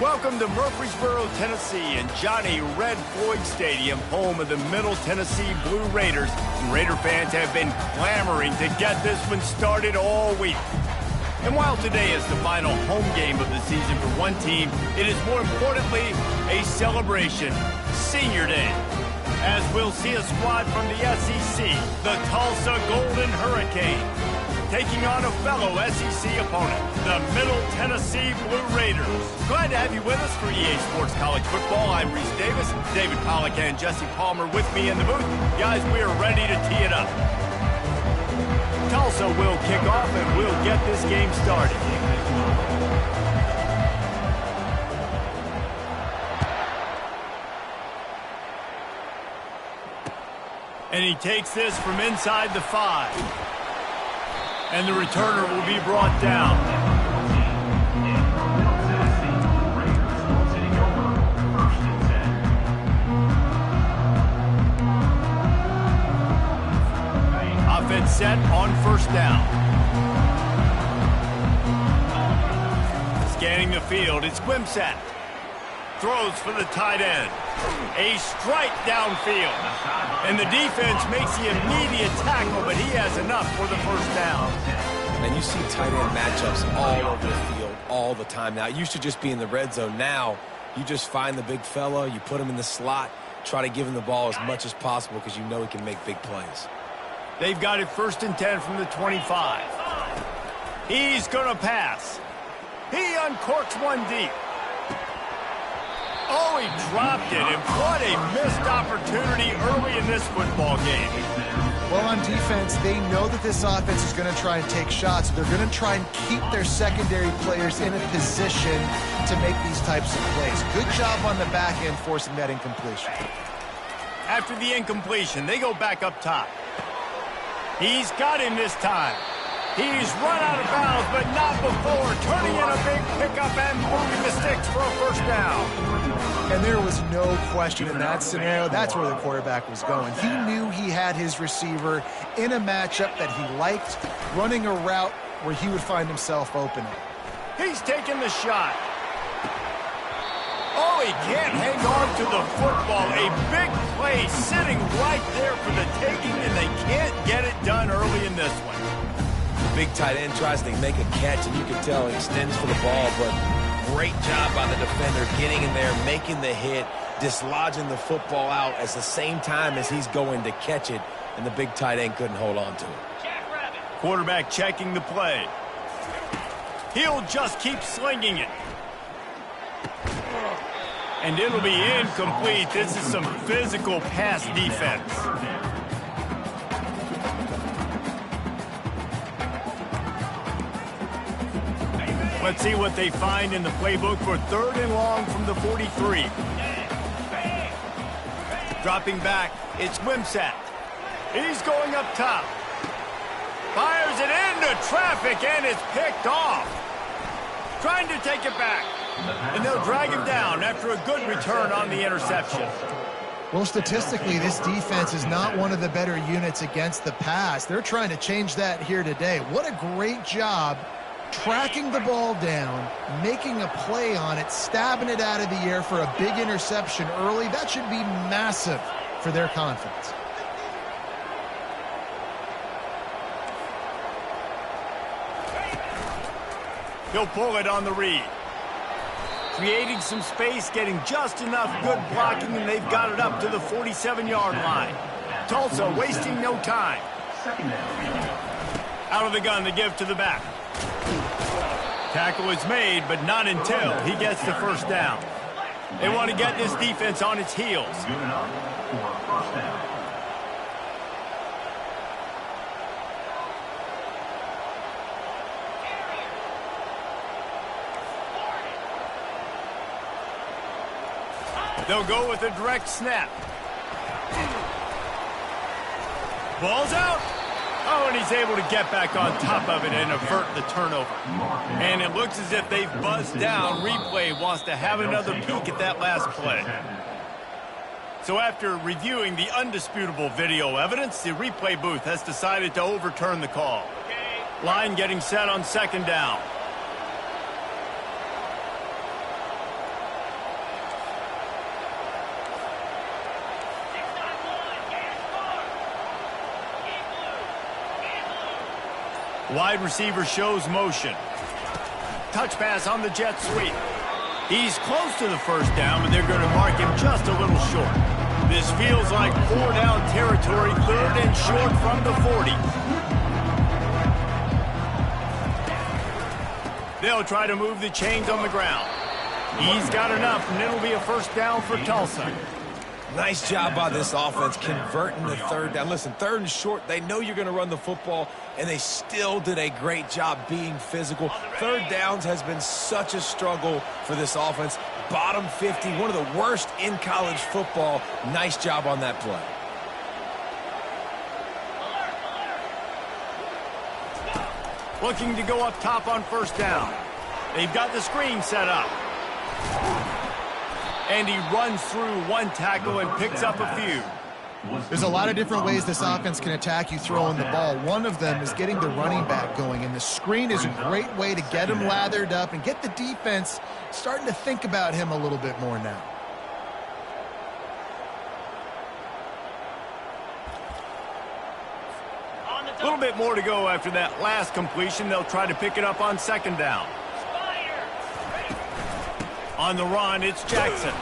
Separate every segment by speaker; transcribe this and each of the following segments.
Speaker 1: Welcome to Murfreesboro, Tennessee, and Johnny Red Floyd Stadium, home of the Middle Tennessee Blue Raiders. And Raider fans have been clamoring to get this one started all week. And while today is the final home game of the season for one team, it is more importantly a celebration, Senior Day. As we'll see a squad from the SEC, the Tulsa Golden Hurricane, taking on a fellow SEC opponent, the Middle Tennessee Blue Raiders. Glad to have you with us for EA Sports College Football. I'm Reese Davis, David Pollack and Jesse Palmer with me in the booth. Guys, we are ready to tee it up. Tulsa will kick off and we'll get this game started. And he takes this from inside the 5. And the returner will be brought down. Offense set on first down. Scanning the field, it's Ncaa. Throws for the tight end. A strike downfield. And the defense makes the immediate tackle, but he has enough for the first down.
Speaker 2: And you see tight end matchups all over the field all the time now. It used to just be in the red zone. Now you just find the big fella, you put him in the slot, try to give him the ball as much as possible because you know he can make big plays.
Speaker 1: They've got it 1st and 10 from the 25. He's going to pass. He uncorks one deep. Oh, he dropped it, and what a missed opportunity early in this football game.
Speaker 3: Well, on defense, they know that this offense is going to try and take shots. They're going to try and keep their secondary players in a position to make these types of plays. Good job on the back end forcing that incompletion.
Speaker 1: After the incompletion, they go back up top. He's got him this time. He's run out of bounds, but not before. Turning in a big pickup and moving the sticks for a first down.
Speaker 3: And there was no question in that scenario. That's where the quarterback was going. He knew he had his receiver in a matchup that he liked, running a route where he would find himself open.
Speaker 1: He's taking the shot. Oh, he can't hang on to the football. A big play sitting right there for the taking, and they can't get it done early in this one.
Speaker 2: Big tight end tries to make a catch, and you can tell he extends for the ball, but great job by the defender getting in there, making the hit, dislodging the football out at the same time as he's going to catch it, and the big tight end couldn't hold on to it.
Speaker 1: Quarterback checking the play. He'll just keep slinging it. And it'll be incomplete. This is some physical pass defense. Let's see what they find in the playbook for 3rd and long from the 43. Dropping back, it's Ncaa. He's going up top. Fires it into traffic, and it's picked off. Trying to take it back. And they'll drag him down after a good return on the interception.
Speaker 3: Well, statistically, this defense is not one of the better units against the pass. They're trying to change that here today. What a great job tracking the ball down, making a play on it, stabbing it out of the air for a big interception early. That should be massive for their confidence.
Speaker 1: He'll pull it on the read. Creating some space, getting just enough good blocking, and they've got it up to the 47-yard line. Tulsa wasting no time. Out of the gun, the give to the back. Tackle is made, but not until he gets the first down. They want to get this defense on its heels. They'll go with a direct snap. Ball's out. Oh, and he's able to get back on top of it and avert the turnover. And it looks as if they've buzzed down. Replay wants to have another peek at that last play. So after reviewing the undisputable video evidence, the replay booth has decided to overturn the call. Line getting set on 2nd down. Wide receiver shows motion. Touch pass on the jet sweep. He's close to the first down, but they're going to mark him just a little short. This feels like 4-down territory, 3rd and short from the 40. They'll try to move the chains on the ground. He's got enough, and it'll be a first down for Tulsa.
Speaker 2: Nice job by this offense converting the 3rd down. Listen, 3rd and short, they know you're going to run the football, and they still did a great job being physical. 3rd downs has been such a struggle for this offense. Bottom 50, one of the worst in college football. Nice job on that play.
Speaker 1: Looking to go up top on first down. They've got the screen set up. And he runs through one tackle and picks up a few.
Speaker 3: There's a lot of different ways this offense can attack you throwing the ball. One of them is getting the running back going, and the screen is a great way to get him lathered up and get the defense starting to think about him a little bit more now.
Speaker 1: A little bit more to go after that last completion. They'll try to pick it up on 2nd down. On the run, it's Jackson.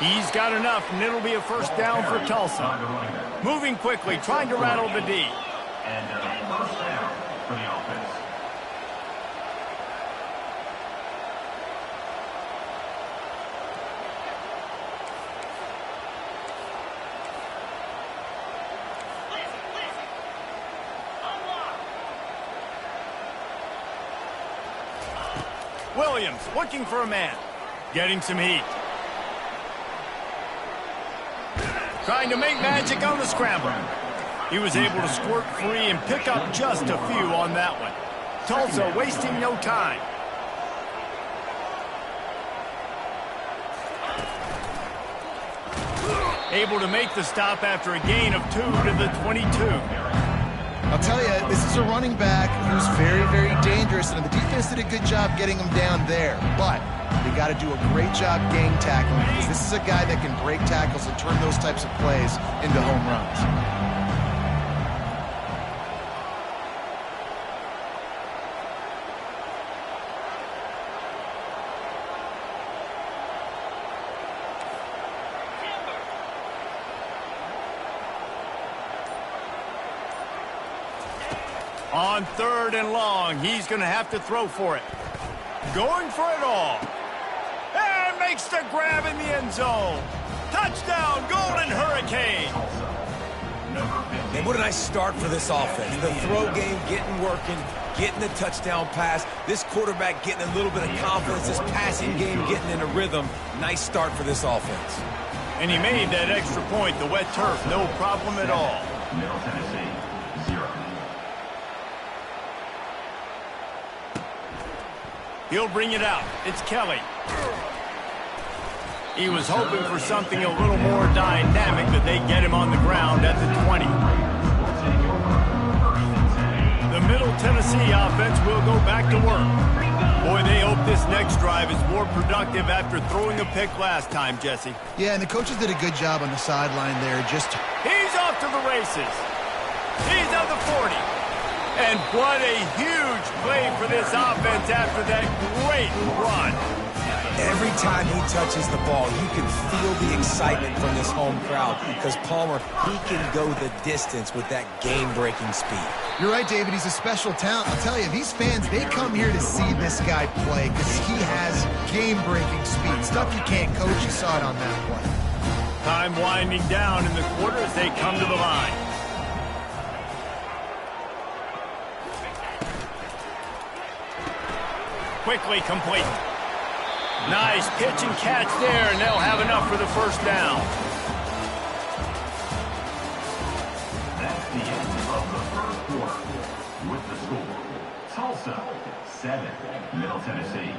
Speaker 1: He's got enough, and it'll be a first down for Tulsa. Moving quickly, trying to rattle the D.
Speaker 4: And first down for the offense.
Speaker 1: Williams looking for a man. Getting some heat. Trying to make magic on the scramble. He was able to squirt free and pick up just a few on that one. Tulsa wasting no time. Able to make the stop after a gain of 2 to the 22.
Speaker 3: I'll tell you, this is a running back who's very, very dangerous, and the defense did a good job getting him down there. But they got to do a great job gang tackling, because this is a guy that can break tackles and turn those types of plays into home runs.
Speaker 1: On 3rd and long, he's going to have to throw for it. Going for it all. And makes the grab in the end zone. Touchdown, Golden Hurricane.
Speaker 2: And what a nice start for this offense. The throw game getting working, getting the touchdown pass. This quarterback getting a little bit of confidence. This passing game getting in a rhythm. Nice start for this offense.
Speaker 1: And he made that extra point, the wet turf, no problem at all.
Speaker 4: Middle Tennessee, 0.
Speaker 1: He'll bring it out. It's Kelly. He was hoping for something a little more dynamic, but they get him on the ground at the 20. The Middle Tennessee offense will go back to work. Boy, they hope this next drive is more productive after throwing a pick last time, Jesse.
Speaker 3: Yeah, and the coaches did a good job on the sideline there.
Speaker 1: He's off to the races. He's at the 40. And what a huge play for this offense after that great run.
Speaker 2: Every time he touches the ball, you can feel the excitement from this home crowd, because Palmer, he can go the distance with that game-breaking speed.
Speaker 3: You're right, David. He's a special talent. I'll tell you, these fans, they come here to see this guy play because he has game-breaking speed. Stuff you can't coach. You saw it on that play.
Speaker 1: Time winding down in the quarter as they come to the line. Quickly complete. Nice pitch and catch there, and they'll have enough for the first down.
Speaker 4: That's the end of the first quarter. With the score, Tulsa 7, Middle Tennessee.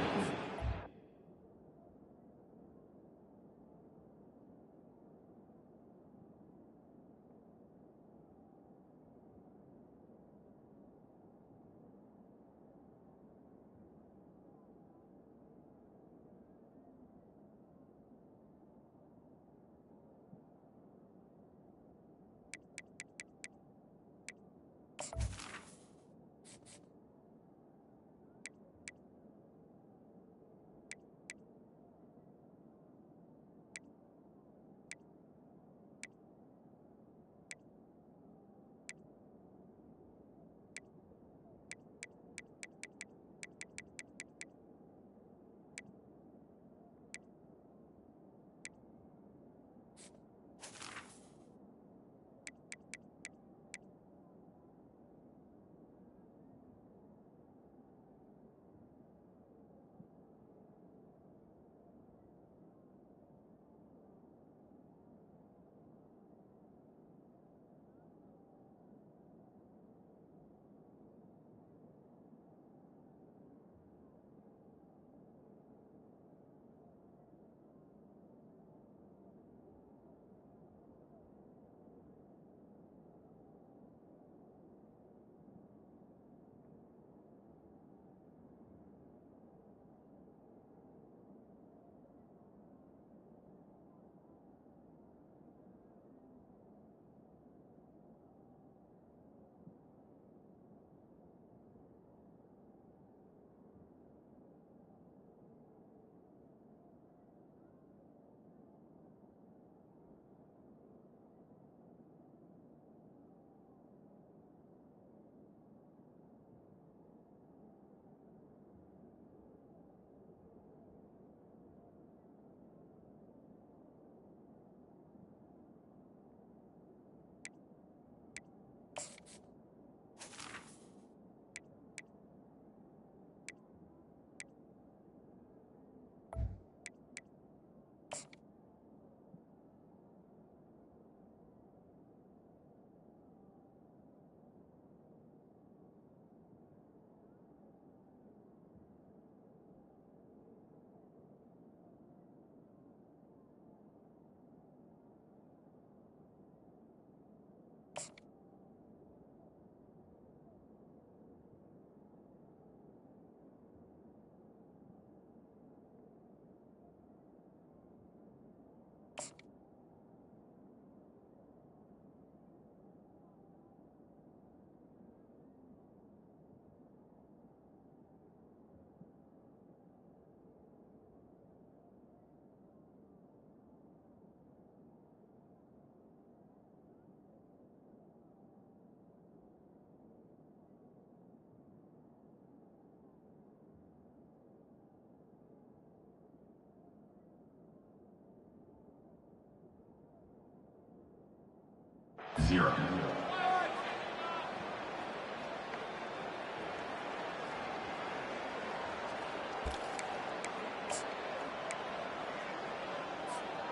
Speaker 4: 0.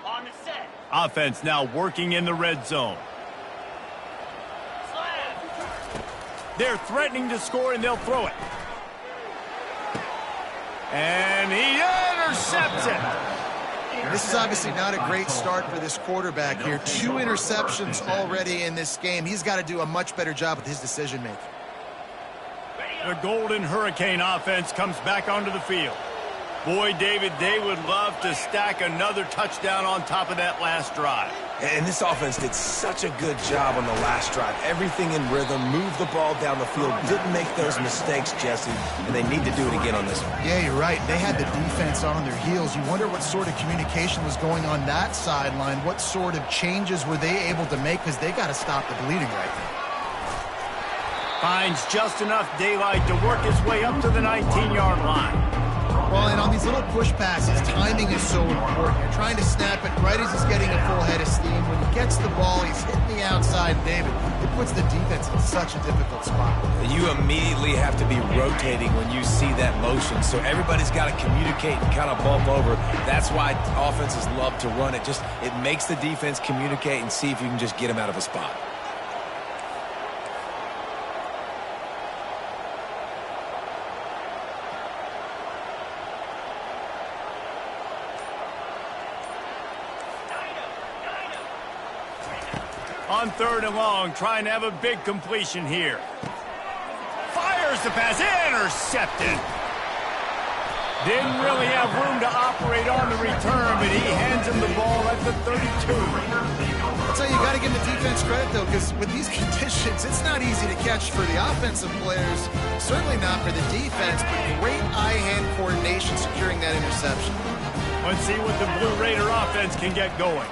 Speaker 1: On the set. Offense now working in the red zone. They're threatening to score, and they'll throw it. And he intercepts it.
Speaker 3: This is obviously not a great start for this quarterback here. 2 interceptions already in this game. He's got to do a much better job with his decision-making.
Speaker 1: The Golden Hurricane offense comes back onto the field. Boy, David, they would love to stack another touchdown on top of that last drive.
Speaker 2: And this offense did such a good job on the last drive. Everything in rhythm, moved the ball down the field, didn't make those mistakes, Jesse, and they need to do it again on this one.
Speaker 3: Yeah, you're right. They had the defense on their heels. You wonder what sort of communication was going on that sideline. What sort of changes were they able to make, because they got to stop the bleeding right now.
Speaker 1: Finds just enough daylight to work his way up to the 19-yard line.
Speaker 3: Well, and on these little push passes, timing is so important. You're trying to snap it right as he's getting a full head of steam. When he gets the ball, he's hitting the outside, David. It puts the defense in such a difficult spot.
Speaker 2: You immediately have to be rotating when you see that motion, so everybody's got to communicate and kind of bump over. That's why offenses love to run it. It makes the defense communicate and see if you can just get him out of a spot.
Speaker 1: On 3rd and long, trying to have a big completion here. Fires the pass, intercepted. Didn't really have room to operate on the return, but he hands him the ball at the 32.
Speaker 3: I'll tell you, got to give the defense credit, though, because with these conditions, it's not easy to catch for the offensive players, certainly not for the defense, but great eye-hand coordination securing that interception.
Speaker 1: Let's see what the Blue Raider offense can get going.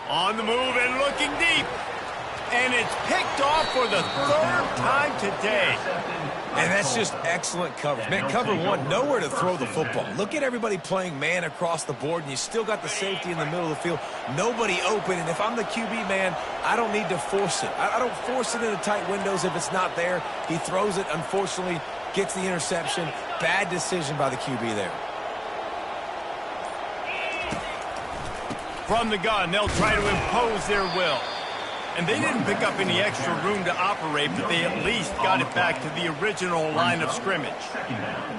Speaker 1: On the move and looking deep. And it's picked off for the 3rd time today.
Speaker 2: And that's just excellent coverage. Man, cover one, nowhere to throw the football. Look at everybody playing man across the board, and you still got the safety in the middle of the field. Nobody open, and if I'm the QB, man, I don't need to force it. I don't force it into tight windows if it's not there. He throws it, unfortunately, gets the interception. Bad decision by the QB there.
Speaker 1: From the gun, they'll try to impose their will. And they didn't pick up any extra room to operate, but they at least got it back to the original line of scrimmage.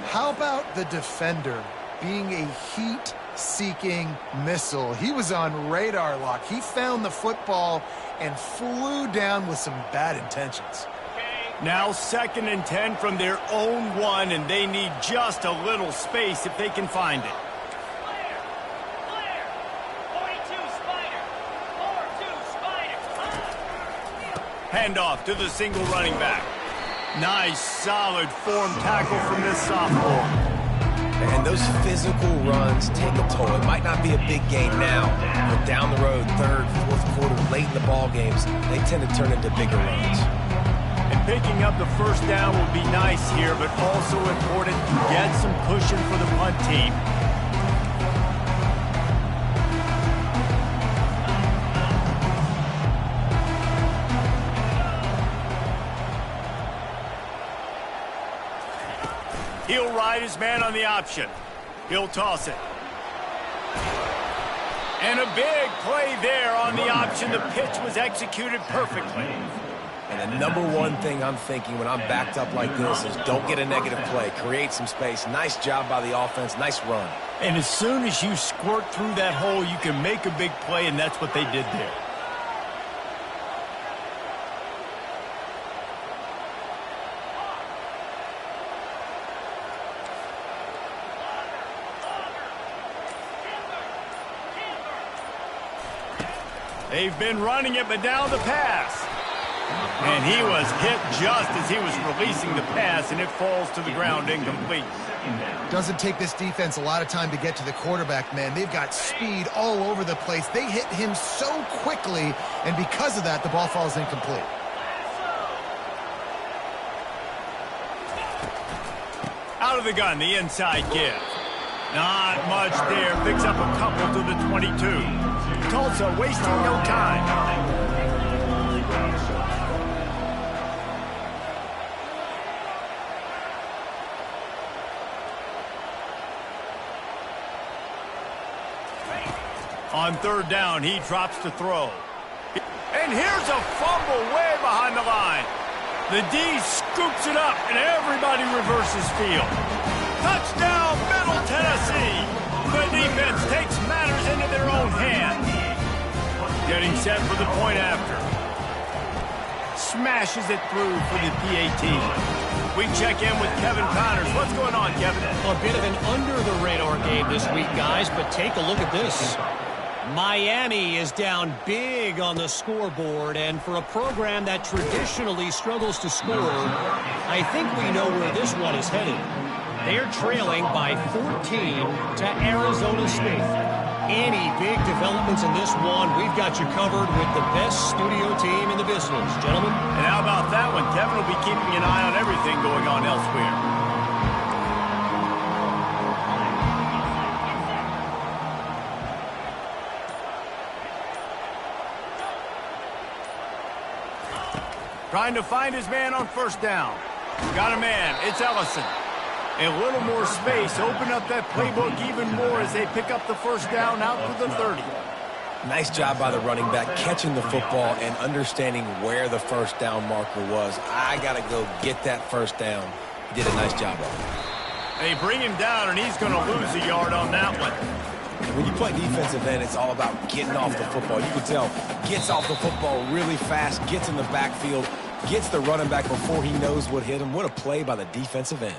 Speaker 3: How about the defender being a heat-seeking missile? He was on radar lock. He found the football and flew down with some bad intentions.
Speaker 1: Now 2nd and 10 from their own 1, and they need just a little space if they can find it. Handoff to the single running back. Nice, solid form tackle from this sophomore.
Speaker 2: And those physical runs take a toll. It might not be a big gain now, but down the road, 3rd, 4th quarter, late in the ball games, they tend to turn into bigger runs.
Speaker 1: And picking up the 1st down will be nice here, but also important to get some cushion for the punt team. He'll ride his man on the option. He'll toss it. And a big play there on the option. The pitch was executed perfectly.
Speaker 2: And the number one thing I'm thinking when I'm backed up like this is don't get a negative play. Create some space. Nice job by the offense. Nice run.
Speaker 1: And as soon as you squirt through that hole, you can make a big play, and that's what they did there. They've been running it, but now the pass. And he was hit just as he was releasing the pass, and it falls to the ground incomplete.
Speaker 3: Doesn't take this defense a lot of time to get to the quarterback, man. They've got speed all over the place. They hit him so quickly, and because of that, the ball falls incomplete.
Speaker 1: Out of the gun, the inside give. Not much there. Picks up a couple to the 22. Tulsa wasting no time. On third down, he drops to throw. And here's a fumble way behind the line. The D scoops it up, and everybody reverses field. Touchdown, Middle Tennessee. The defense takes matters into their own hands. Getting set for the point after. Smashes it through for the PAT. We check in with Kevin Connors. What's going on, Kevin?
Speaker 5: A bit of an under-the-radar game this week, guys, but take a look at this. Miami is down big on the scoreboard, and for a program that traditionally struggles to score, I think we know where this one is headed. They're trailing by 14 to Arizona State. Any big developments in this one, we've got you covered with the best studio team in the business, gentlemen.
Speaker 1: And how about that one? Kevin will be keeping an eye on everything going on elsewhere. Trying to find his man on first down. Got a man. It's Ellison. A little more space. Open up that playbook even more as they pick up the first down out to the 30.
Speaker 2: Nice job by the running back catching the football and understanding where the first down marker was. I got to go get that first down. He did a nice job of it.
Speaker 1: They bring him down, and he's going to lose a yard on that one.
Speaker 2: When you play defensive end, it's all about getting off the football. You can tell, gets off the football really fast, gets in the backfield, gets the running back before he knows what hit him. What a play by the defensive end.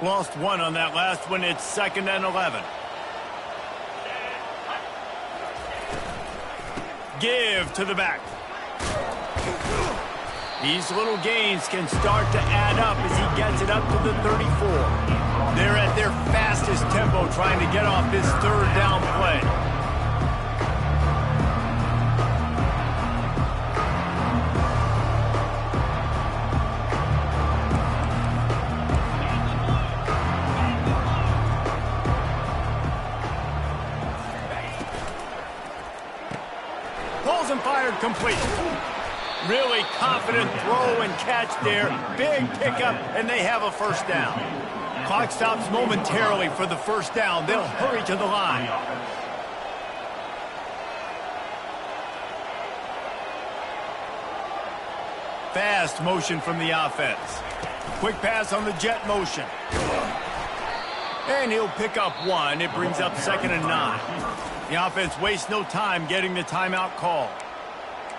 Speaker 1: Lost one on that last one. It's 2nd and 11. Give to the back. These little gains can start to add up as he gets it up to the 34. They're at their fastest tempo trying to get off this third down play. Pulls and fired complete. Really confident throw and catch there. Big pickup, and they have a first down. Clock stops momentarily for the first down. They'll hurry to the line. Fast motion from the offense. Quick pass on the jet motion. And he'll pick up one. It brings up 2nd and 9. The offense wastes no time getting the timeout call.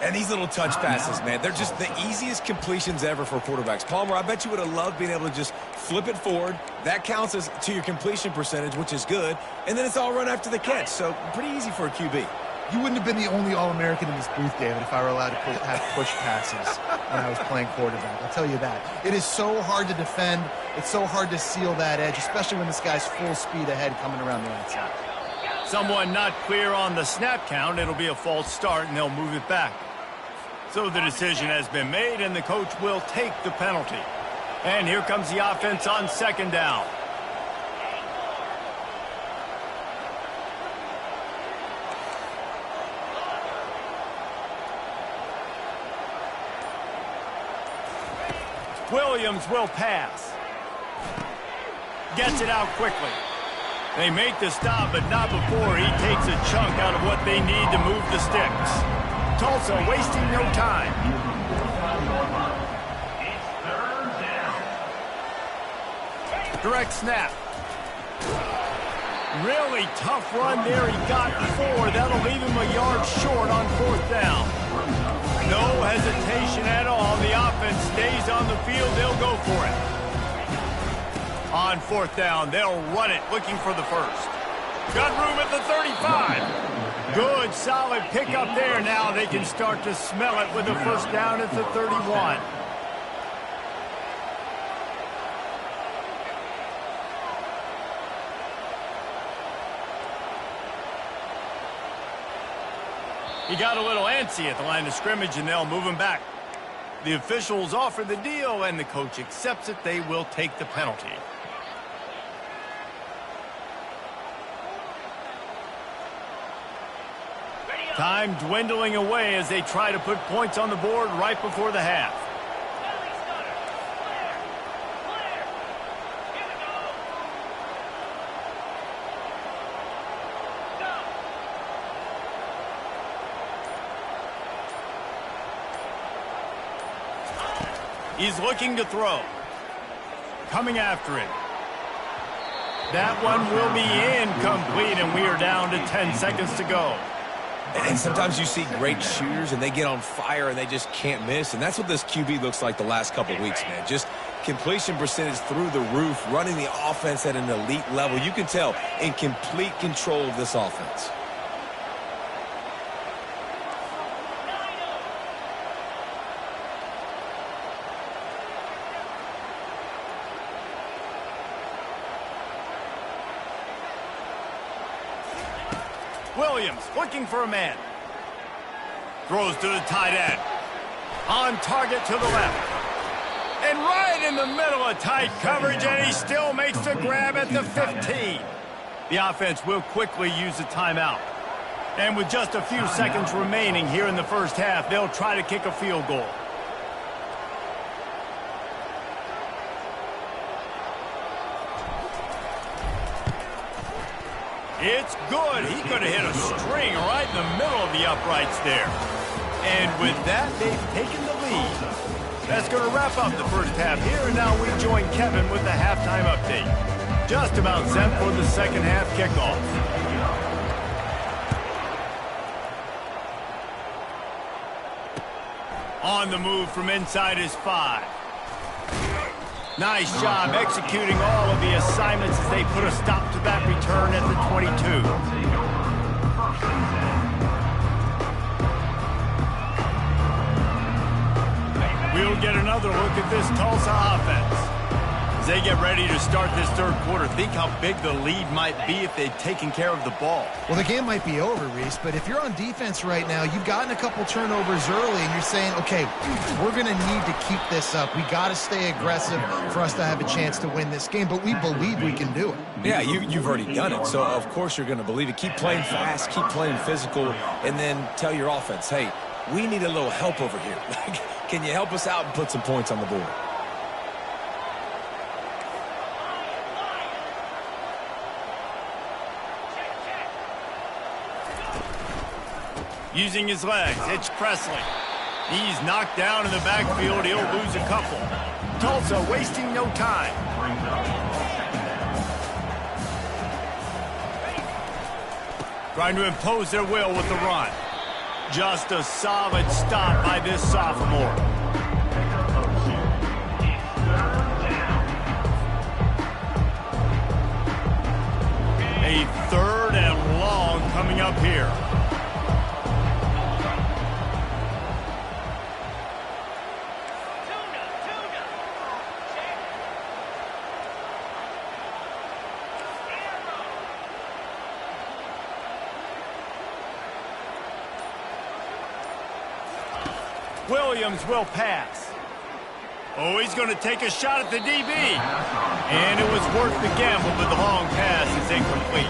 Speaker 2: And these little touch passes, man, they're just the easiest completions ever for quarterbacks. Palmer, I bet you would have loved being able to just flip it forward. That counts as to your completion percentage, which is good. And then it's all run after the catch, so pretty easy for a QB.
Speaker 3: You wouldn't have been the only All-American in this booth, David, if I were allowed to have push passes when I was playing quarterback. I'll tell you that. It is so hard to defend. It's so hard to seal that edge, especially when this guy's full speed ahead coming around the outside.
Speaker 1: Someone not clear on the snap count. It'll be a false start, and they'll move it back. So the decision has been made, and the coach will take the penalty. And here comes the offense on 2nd down. Williams will pass. Gets it out quickly. They make the stop, but not before he takes a chunk out of what they need to move the sticks. Tulsa wasting no time. Direct snap. Really tough run there. He got 4. That'll leave him a yard short on 4th down. No hesitation at all. The offense stays on the field. They'll go for it. On 4th down, they'll run it, looking for the first. Got room at the 35. Good, solid pickup there. Now they can start to smell it with a first down at the 31. He got a little antsy at the line of scrimmage, and they'll move him back. The officials offer the deal, and the coach accepts it. They will take the penalty. Time dwindling away as they try to put points on the board right before the half. He's looking to throw. Coming after it. That one will be incomplete, and we are down to 10 seconds to go.
Speaker 2: And sometimes you see great shooters, and they get on fire, and they just can't miss. And that's what this QB looks like the last couple weeks, man. Just completion percentage through the roof, running the offense at an elite level. You can tell in complete control of this offense.
Speaker 1: Williams looking for a man. Throws to the tight end. On target to the left. And right in the middle of tight coverage, and he still makes the grab at the 15. The offense will quickly use a timeout. And with just a few seconds remaining here in the first half, they'll try to kick a field goal. It's good. He could have hit a string right in the middle of the uprights there. And with that, they've taken the lead. That's going to wrap up the first half here, and now we join Kevin with the halftime update. Just about set for the second half kickoff. On the move from inside his 5. Nice job executing all of the assignments as they put a stop to that return at the 22. We'll get another look at this Tulsa offense. As they get ready to start this third quarter, think how big the lead might be if they'd taken care of the ball.
Speaker 3: Well, the game might be over, Reese, but if you're on defense right now, you've gotten a couple turnovers early, and you're saying, okay, we're going to need to keep this up. We got to stay aggressive for us to have a chance to win this game, but we believe we can do it.
Speaker 2: Yeah, you've already done it, so of course you're going to believe it. Keep playing fast, keep playing physical, and then tell your offense, hey, we need a little help over here. Can you help us out and put some points on the board?
Speaker 1: Using his legs, it's Presley. He's knocked down in the backfield. He'll lose a couple. Tulsa wasting no time. Trying to impose their will with the run. Just a solid stop by this sophomore. A third and long coming up here. Williams will pass. Oh, he's going to take a shot at the DB. And it was worth the gamble, but the long pass is incomplete.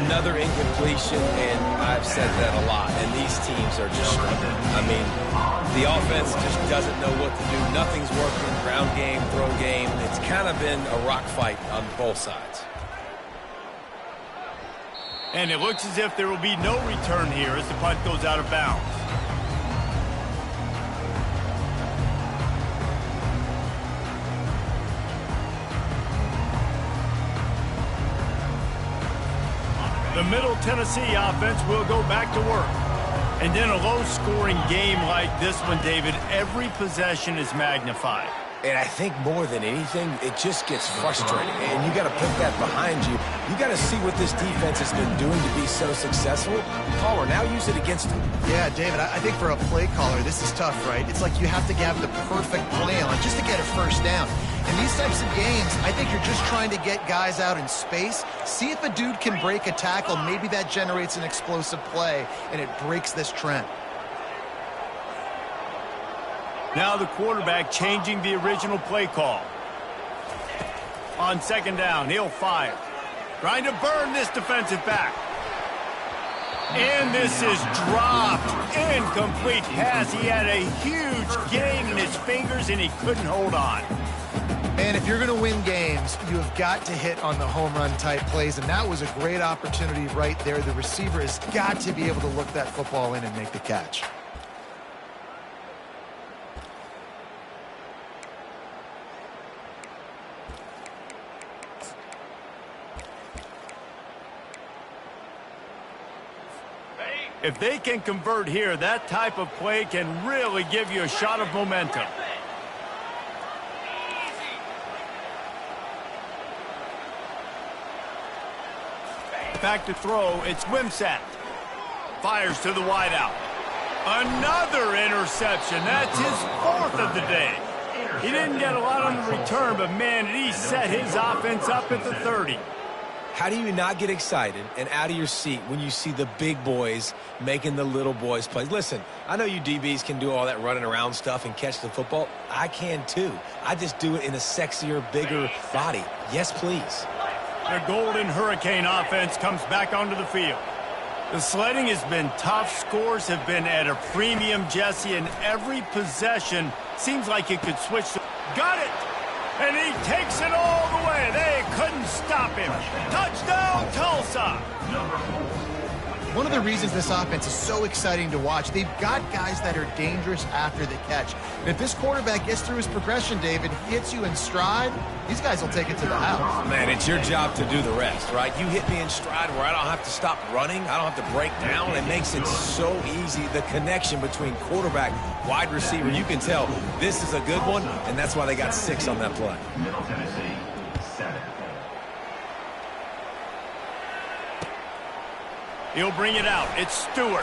Speaker 2: Another incompletion, and I've said that a lot, and these teams are just struggling. I mean, the offense just doesn't know what to do. Nothing's working, ground game, throw game. It's kind of been a rock fight on both sides.
Speaker 1: And it looks as if there will be no return here as the punt goes out of bounds. The Middle Tennessee offense will go back to work. And in a low-scoring game like this one, David, every possession is magnified.
Speaker 2: And I think more than anything, it just gets frustrating. And you got to put that behind you. You got to see what this defense has been doing to be so successful. Caller, now use it against them.
Speaker 3: Yeah, David, I think for a play caller, this is tough, right? It's like you have to have the perfect play on just to get a first down. In these types of games, I think you're just trying to get guys out in space, see if a dude can break a tackle. Maybe that generates an explosive play, and it breaks this trend.
Speaker 1: Now the quarterback changing the original play call. On second down, he'll fire. Trying to burn this defensive back. And this is dropped. Incomplete pass. He had a huge gain in his fingers, and he couldn't hold on.
Speaker 3: And if you're going to win games, you have got to hit on the home run type plays, and that was a great opportunity right there. The receiver has got to be able to look that football in and make the catch.
Speaker 1: If they can convert here, that type of play can really give you a shot of momentum. Back to throw, it's Ncaa. Fires to the wideout. Another interception. That's his fourth of the day. He didn't get a lot on the return, but man, did he set his offense up at the 30.
Speaker 2: How do you not get excited and out of your seat when you see the big boys making the little boys play? Listen, I know you DBs can do all that running around stuff and catch the football. I can too. I just do it in a sexier, bigger body. Yes, please.
Speaker 1: The Golden Hurricane offense comes back onto the field. The sledding has been tough. Scores have been at a premium, Jesse, and every possession seems like it could switch. Got it! And he takes it all the way. They couldn't stop him. Touchdown, Tulsa!
Speaker 3: One of the reasons this offense is so exciting to watch, they've got guys that are dangerous after the catch. And if this quarterback gets through his progression, David, hits you in stride, these guys will take it to the house.
Speaker 2: Man, it's your job to do the rest, right? You hit me in stride where I don't have to stop running. I don't have to break down. It makes it so easy. The connection between quarterback, wide receiver, you can tell this is a good one, and that's why they got 6 on that play.
Speaker 4: Middle Tennessee, 7.
Speaker 1: He'll bring it out. It's Stewart.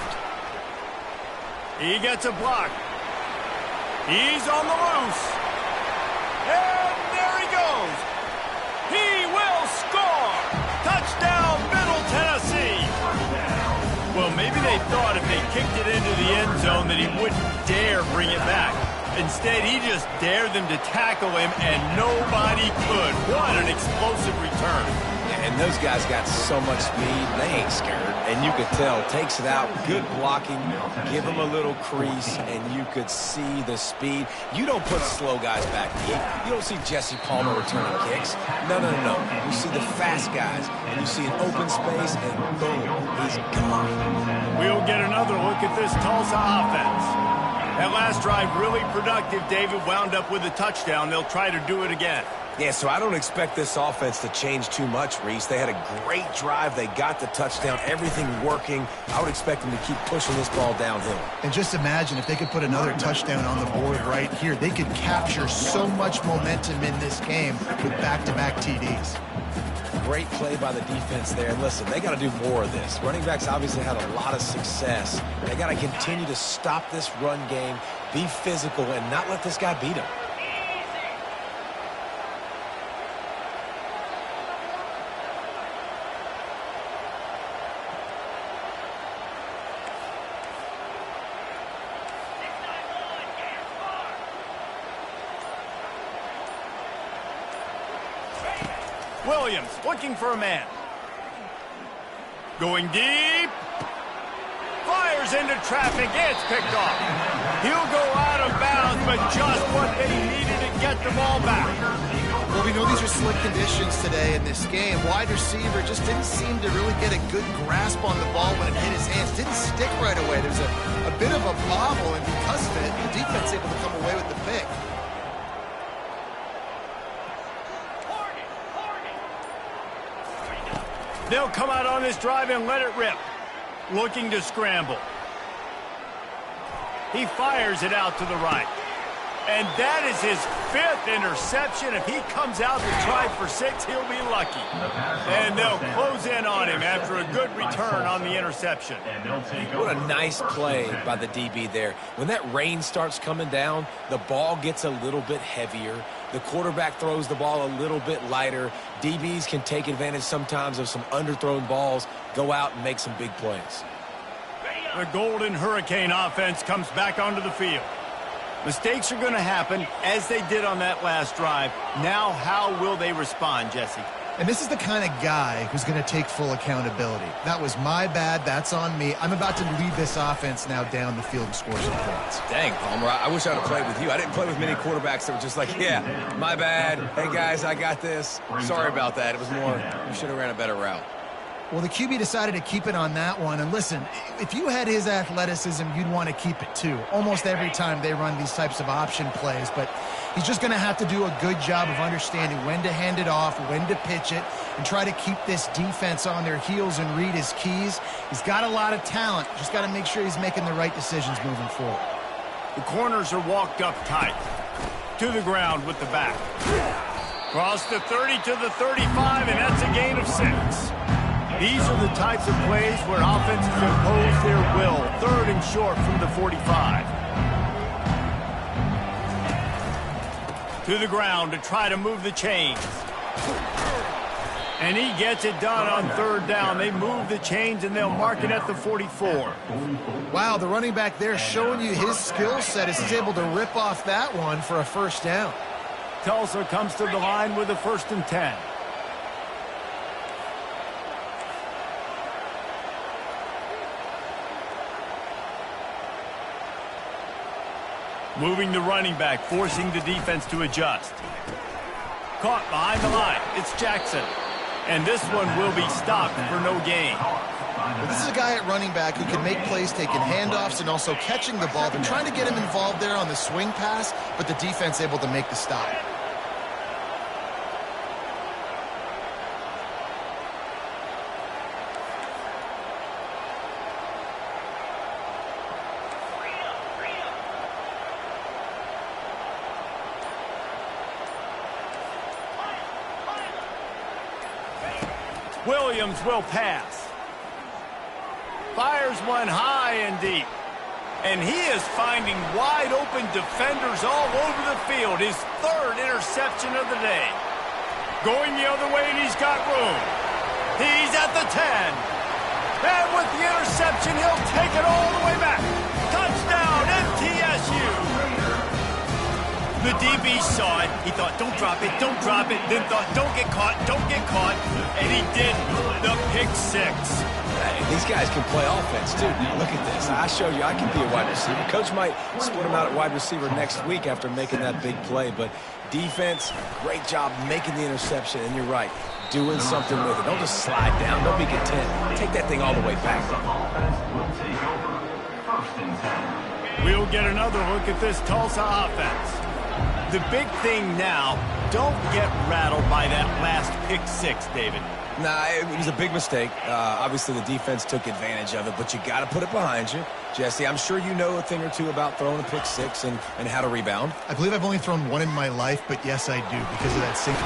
Speaker 1: He gets a block. He's on the loose. And there he goes. He will score. Touchdown, Middle Tennessee. Well, maybe they thought if they kicked it into the end zone that he wouldn't dare bring it back. Instead, he just dared them to tackle him, and nobody could. What an explosive return.
Speaker 2: And those guys got so much speed, they ain't scared. And you could tell, takes it out, good blocking, give them a little crease, and you could see the speed. You don't put slow guys back deep. You don't see Jesse Palmer returning kicks. No. You see the fast guys, and you see an open space, and boom, he's gone.
Speaker 1: We'll get another look at this Tulsa offense. That last drive really productive. David wound up with a touchdown. They'll try to do it again.
Speaker 2: Yeah, so I don't expect this offense to change too much, Reese. They had a great drive. They got the touchdown, everything working. I would expect them to keep pushing this ball downhill.
Speaker 3: And just imagine if they could put another touchdown on the board right here. They could capture so much momentum in this game with back-to-back TDs.
Speaker 2: Great play by the defense there. And listen, they got to do more of this. Running backs obviously had a lot of success. They got to continue to stop this run game, be physical, and not let this guy beat them.
Speaker 1: Williams looking for a man. Going deep. Fires into traffic. It's picked off. He'll go out of bounds, but just what they needed to get the ball back.
Speaker 3: Well, we know these are slick conditions today in this game. Wide receiver just didn't seem to really get a good grasp on the ball when it hit his hands. Didn't stick right away. There's a bit of a bobble, and because of it, the defense able to come away with the pick.
Speaker 1: They'll come out on this drive and let it rip. Looking to scramble. He fires it out to the right. And that is his 5th interception. If he comes out to try for 6, he'll be lucky. And they'll close in on him after a good return on the interception.
Speaker 2: What a nice play by the DB there. When that rain starts coming down, the ball gets a little bit heavier. The quarterback throws the ball a little bit lighter. DBs can take advantage sometimes of some underthrown balls, go out and make some big plays.
Speaker 1: The Golden Hurricane offense comes back onto the field. Mistakes are going to happen, as they did on that last drive. Now, how will they respond, Jesse?
Speaker 3: And this is the kind of guy who's going to take full accountability. That was my bad. That's on me. I'm about to lead this offense now down the field and score some points.
Speaker 2: Dang, Palmer, I wish I would have played with you. I didn't play with many quarterbacks that were just like, yeah, my bad. Hey, guys, I got this. Sorry about that. It was more, you should have ran a better route.
Speaker 3: Well, the QB decided to keep it on that one. And listen, if you had his athleticism, you'd want to keep it too. Almost every time they run these types of option plays. But he's just going to have to do a good job of understanding when to hand it off, when to pitch it, and try to keep this defense on their heels and read his keys. He's got a lot of talent. Just got to make sure he's making the right decisions moving forward.
Speaker 1: The corners are walked up tight. To the ground with the back. Cross the 30 to the 35, and that's a gain of 6. These are the types of plays where offenses impose their will. 3rd and short from the 45. To the ground to try to move the chains. And he gets it done on 3rd down. They move the chains, and they'll mark it at the 44.
Speaker 3: Wow, the running back there showing you his skill set as he's able to rip off that one for a 1st down.
Speaker 1: Tulsa comes to the line with a 1st and 10. Moving the running back, forcing the defense to adjust. Caught behind the line. It's Jackson. And this one will be stopped for no gain.
Speaker 3: Well, this is a guy at running back who can make plays, taking handoffs and also catching the ball. They're trying to get him involved there on the swing pass, but the defense able to make the stop.
Speaker 1: Williams will pass. Fires one high and deep. And he is finding wide open defenders all over the field. His 3rd interception of the day. Going the other way, and he's got room. He's at the 10. And with the interception, he'll take it all the way back. Touchdown, MTSU. The DB saw it. He thought, don't drop it, don't drop it. Then thought, don't get caught, don't get caught. And he did. The pick 6.
Speaker 2: Hey, these guys can play offense, too. Now, look at this. I showed you I can be a wide receiver. Coach might split him out at wide receiver next week after making that big play. But defense, great job making the interception. And you're right, doing something with it. Don't just slide down. Don't be content. Take that thing all the way back.
Speaker 1: We'll get another look at this Tulsa offense. The big thing now, don't get rattled by that last pick 6, David.
Speaker 2: Nah, it was a big mistake. Obviously, the defense took advantage of it, but you got to put it behind you. Jesse, I'm sure you know a thing or two about throwing a pick 6 and how to rebound.
Speaker 3: I believe I've only thrown one in my life, but yes, I do because of that single.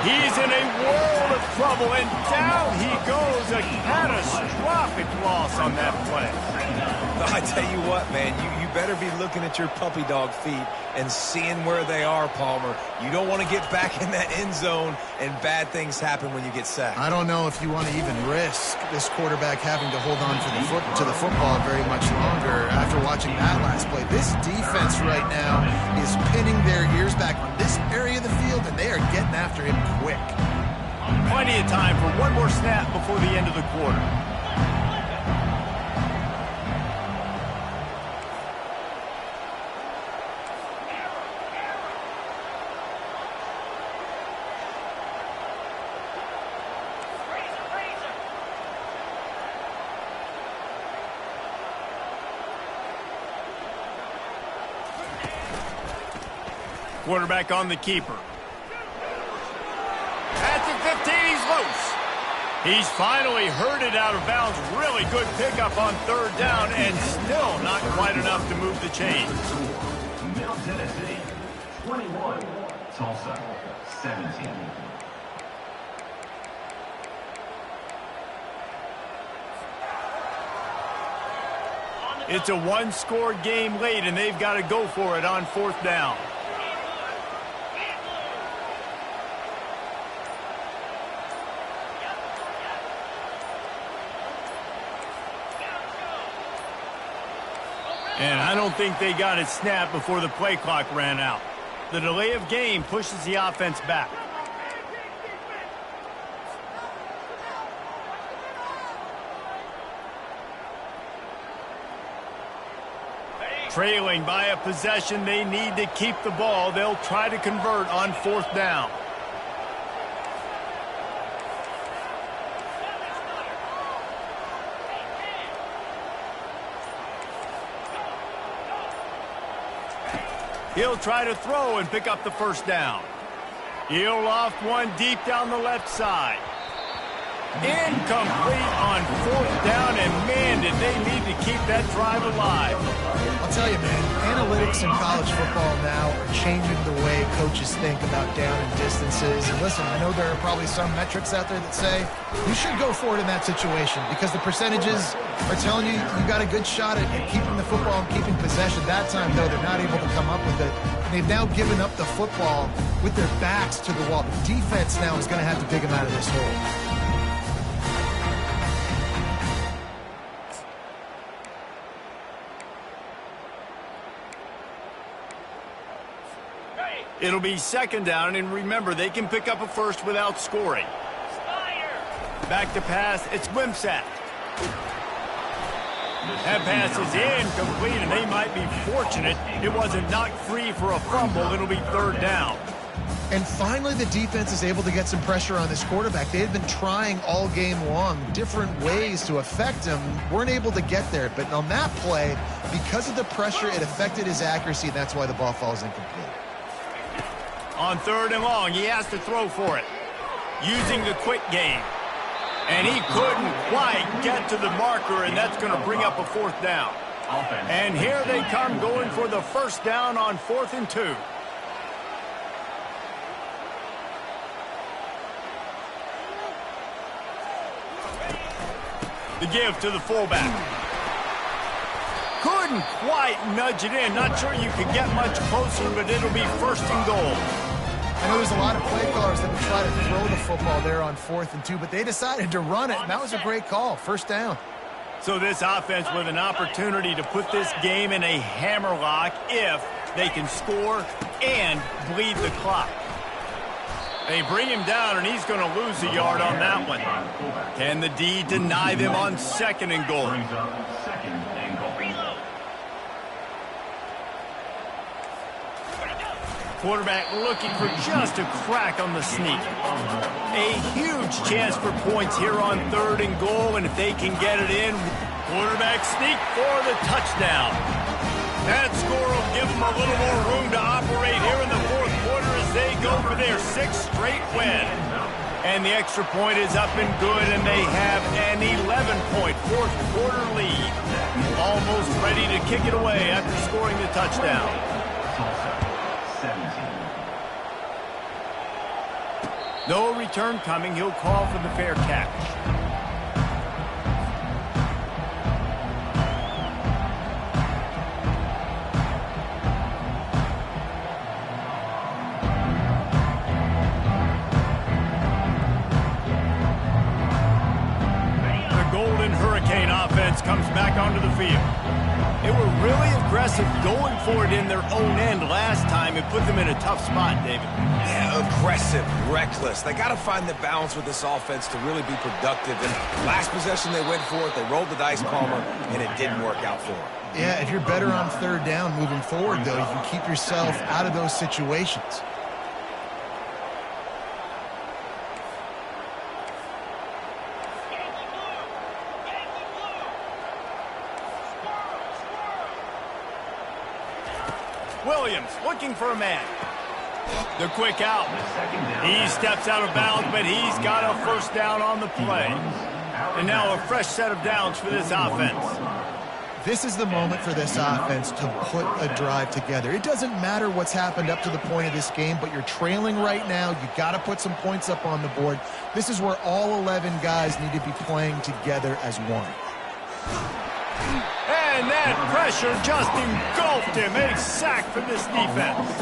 Speaker 1: He's in a world of trouble, and down he goes. A catastrophic loss on that play.
Speaker 2: I tell you what, man, you better be looking at your puppy dog feet and seeing where they are, Palmer. You don't want to get back in that end zone and bad things happen when you get sacked.
Speaker 3: I don't know if you want to even risk this quarterback having to hold on to the football very much longer after watching that last play. This defense right now is pinning their ears back on this area of the field, and they are getting after him quick.
Speaker 1: Plenty of time for one more snap before the end of the quarter. Quarterback on the keeper. At the 15, he's loose. He's finally herded out of bounds. Really good pickup on 3rd down, and still not quite enough to move the chains.
Speaker 4: Middle Tennessee 21, Tulsa, 17.
Speaker 1: It's a one-score game late, and they've got to go for it on 4th down. And I don't think they got it snapped before the play clock ran out. The delay of game pushes the offense back. Trailing by a possession, they need to keep the ball. They'll try to convert on 4th down. He'll try to throw and pick up the 1st down. He'll loft one deep down the left side. Incomplete on 4th down, and man, did they need to keep that drive alive.
Speaker 3: I'll tell you, man, analytics in college football now are changing the way coaches think about down and distances. And listen, I know there are probably some metrics out there that say you should go for it in that situation because the percentages are telling you you got a good shot at keeping the football and keeping possession. That time, though, they're not able to come up with it. They've now given up the football with their backs to the wall. The defense now is going to have to dig them out of this hole.
Speaker 1: It'll be 2nd down, and remember, they can pick up a 1st without scoring. Back to pass, it's Ncaa. That pass is incomplete, and they might be fortunate it wasn't knocked free for a fumble. It'll be 3rd down.
Speaker 3: And finally, the defense is able to get some pressure on this quarterback. They had been trying all game long different ways to affect him. Weren't able to get there. But on that play, because of the pressure, it affected his accuracy, and that's why the ball falls incomplete.
Speaker 1: On 3rd and long, he has to throw for it. Using the quick game. And he couldn't quite get to the marker, and that's going to bring up a 4th down. And here they come going for the 1st down on 4th and 2. The give to the fullback. Couldn't quite nudge it in. Not sure you could get much closer, but it'll be 1st and goal.
Speaker 3: I know there's a lot of play callers that would try to throw the football there on 4th and 2, but they decided to run it, and that was a great call. 1st down.
Speaker 1: So this offense with an opportunity to put this game in a hammerlock if they can score and bleed the clock. They bring him down, and he's going to lose a yard on that one. Can the D deny them on 2nd and goal? Quarterback looking for just a crack on the sneak. A huge chance for points here on 3rd and goal, and if they can get it in, quarterback sneak for the touchdown. That score will give them a little more room to operate here in the 4th quarter as they go for their 6th straight win. And the extra point is up and good, and they have an 11-point 4th quarter lead. Almost ready to kick it away after scoring the touchdown. No return coming. He'll call for the fair catch. The Golden Hurricane offense comes back onto the field. They were really aggressive going for it in their own end last time. It put them in a tough spot, David.
Speaker 2: Yeah, aggressive, reckless. They got to find the balance with this offense to really be productive. And last possession, they went for it. They rolled the dice, Palmer, and it didn't work out for them.
Speaker 3: Yeah, if you're better on 3rd down moving forward, though, you can keep yourself out of those situations.
Speaker 1: Williams looking for a man. The quick out. He steps out of bounds, but he's got a 1st down on the play. And now a fresh set of downs for this offense.
Speaker 3: This is the moment for this offense to put a drive together. It doesn't matter what's happened up to the point of this game, but you're trailing right now. You got to put some points up on the board. This is where all 11 guys need to be playing together as one.
Speaker 1: And that pressure just engulfed him. A sack for this defense.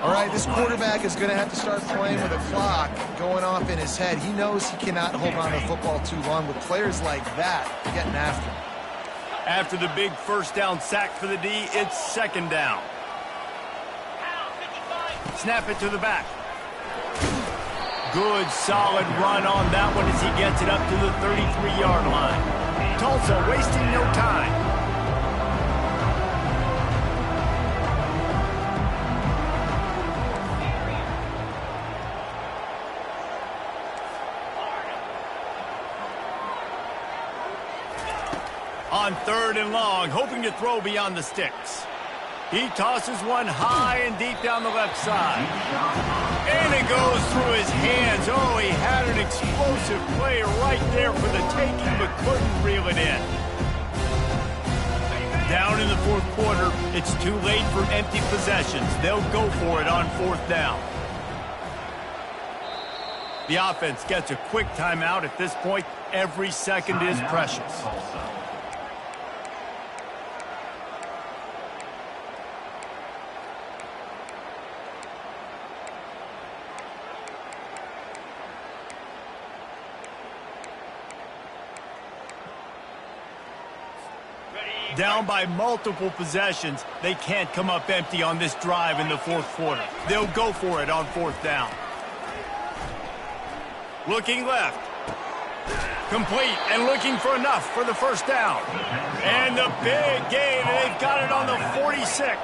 Speaker 3: All right, this quarterback is going to have to start playing with a clock going off in his head. He knows he cannot hold on to the football too long with players like that getting after him.
Speaker 1: After the big first down sack for the D, it's second down. Snap it to the back. Good, solid run on that one as he gets it up to the 33-yard line. Tulsa wasting no time. On third and long, hoping to throw beyond the sticks. He tosses one high and deep down the left side. And it goes through his hands. Oh, he had an explosive play right there for the taking, but couldn't reel it in. Down in the fourth quarter, it's too late for empty possessions. They'll go for it on fourth down. The offense gets a quick timeout at this point. Every second is precious. Down by multiple possessions, they can't come up empty on this drive in the fourth quarter. They'll go for it on fourth down. Looking left. Complete and looking for enough for the first down. And the big gain, and they've got it on the 46.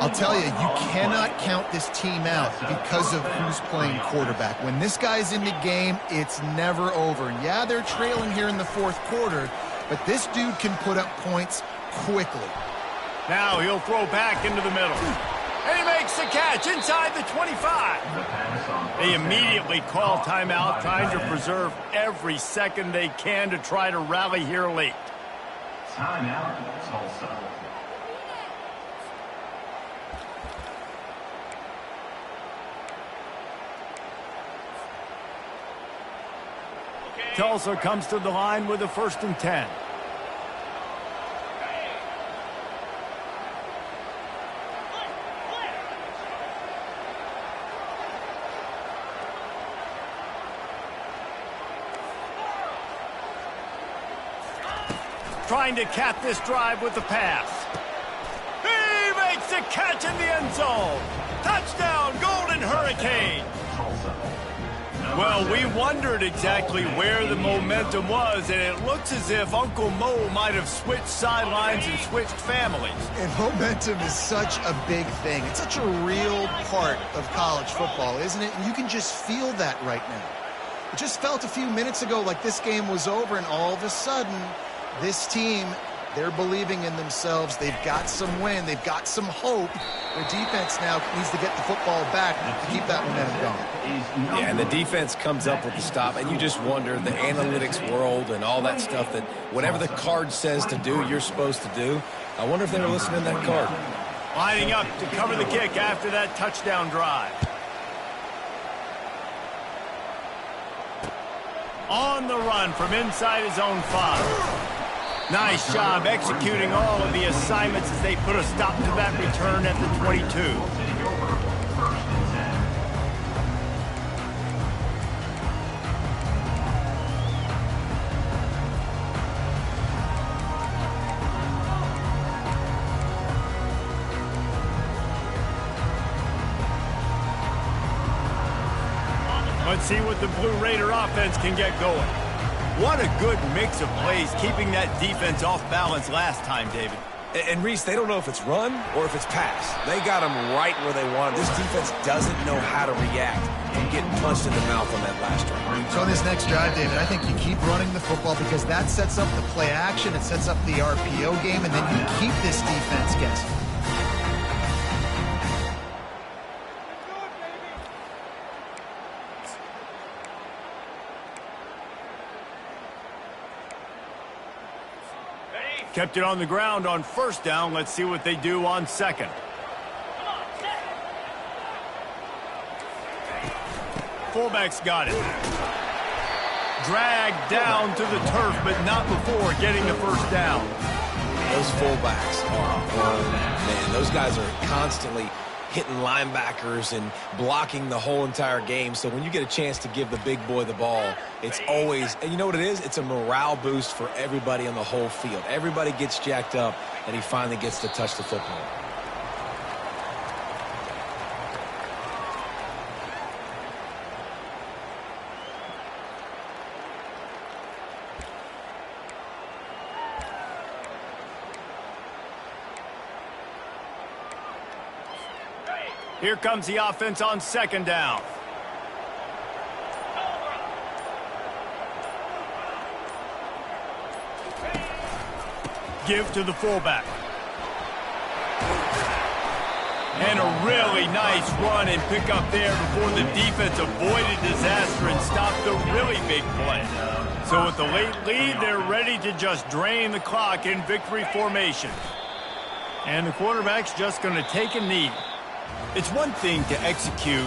Speaker 3: I'll tell you, you cannot count this team out because of who's playing quarterback. When this guy's in the game, it's never over. Yeah, they're trailing here in the fourth quarter, but this dude can put up points quickly.
Speaker 1: Now he'll throw back into the middle. And he makes the catch inside the 25. They immediately call timeout, trying to preserve every second they can to try to rally here late.
Speaker 4: Timeout, Tulsa.
Speaker 1: Tulsa comes to the line with a 1st and 10. Trying to cap this drive with the pass. He makes the catch in the end zone. Touchdown, Golden Hurricane. Well, we wondered exactly where the momentum was, and it looks as if Uncle Mo might have switched sidelines and switched families.
Speaker 3: And momentum is such a big thing. It's such a real part of college football, isn't it? And you can just feel that right now. It just felt a few minutes ago like this game was over, and all of a sudden, this team, they're believing in themselves. They've got some wind. They've got some hope. Their defense now needs to get the football back to keep that momentum going.
Speaker 2: Yeah, and the defense comes up with the stop, and you just wonder, the analytics world and all that stuff, that whatever the card says to do, you're supposed to do. I wonder if they were listening to that card.
Speaker 1: Lining up to cover the kick after that touchdown drive. On the run from inside his own 5. Nice job executing all of the assignments as they put a stop to that return at the 22. Let's see what the Blue Raider offense can get going. What a good mix of plays, keeping that defense off balance last time, David.
Speaker 2: And Reese, they don't know if it's run or if it's pass. They got them right where they want. This defense doesn't know how to react from getting punched in the mouth on that last drive.
Speaker 3: So on this next drive, David, I think you keep running the football because that sets up the play action, it sets up the RPO game, and then you keep this defense guessing.
Speaker 1: Kept it on the ground on first down. Let's see what they do on second. Fullback's got it. Dragged down to the turf, but not before getting the first down.
Speaker 2: Those fullbacks are, man, those guys are constantly hitting linebackers and blocking the whole entire game. So when you get a chance to give the big boy the ball, it's always, and you know what it is? It's a morale boost for everybody on the whole field. Everybody gets jacked up, and he finally gets to touch the football.
Speaker 1: Here comes the offense on second down. Give to the fullback. And a really nice run and pick up there before the defense avoided disaster and stopped the really big play. So with the late lead, they're ready to just drain the clock in victory formation. And the quarterback's just going to take a knee. It's one thing to execute